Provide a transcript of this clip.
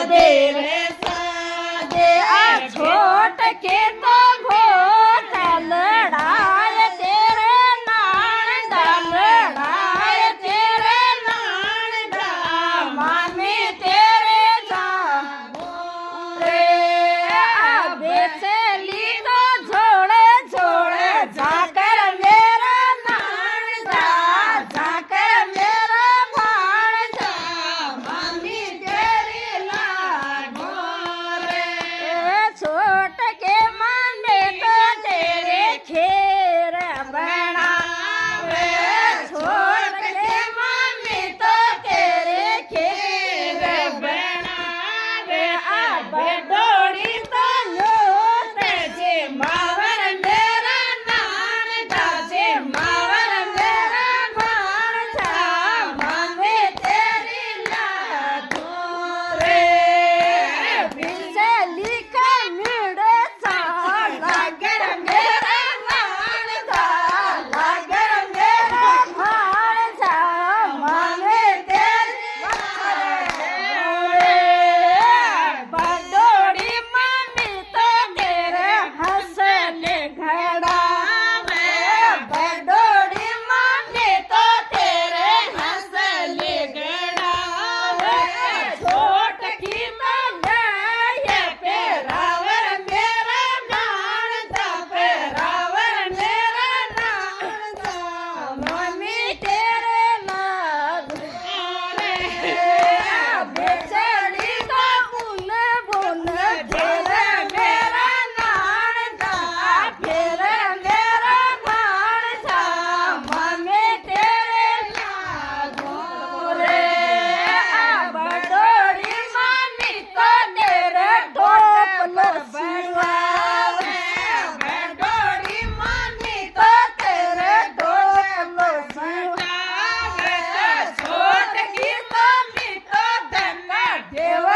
रे साजे आ छोट के तो घोट लड़ाए तेरे नान दा लड़ाए तेरे नान दा मामी तेरे जा रे आ बेचली तो झोड़े झोड़े जाकर मेरा नान दा जाकर मेरा भाण जा मामी तेरी लागो रे छोट के माने तो तेरे खेर बनावे छोट के माने तो तेरे खेर बनावे अब डोड़ी तो लोट जे मावर मेरा नान दाजे मावर मेरा भाण जा मामे तेरी लागो रे बिजली का मिड़े सा लागर मेरा नान दा लागर मेरा भाण जा मामे तेरी रे बडोड़ी मामी तो तेरे हंसले घड़ा में बडोड़ी मामी तो तेरे हंसले घड़ा में छोट की तो गए पेरावर मेरा नान दा पेरावर मेरा नान दा मम्मी तेरे लाग रे बेचड़ी तो बुन बुन फिर मेरा नान दा फिर मेरा भाण जा मम्मी तेरे लागो रे बडोड़ी मामी तो तेरे टोपलो सिवावे बडोड़ी मामी तो तेरे टोपलो सिवावे छोट की मामी तो धन्ना देव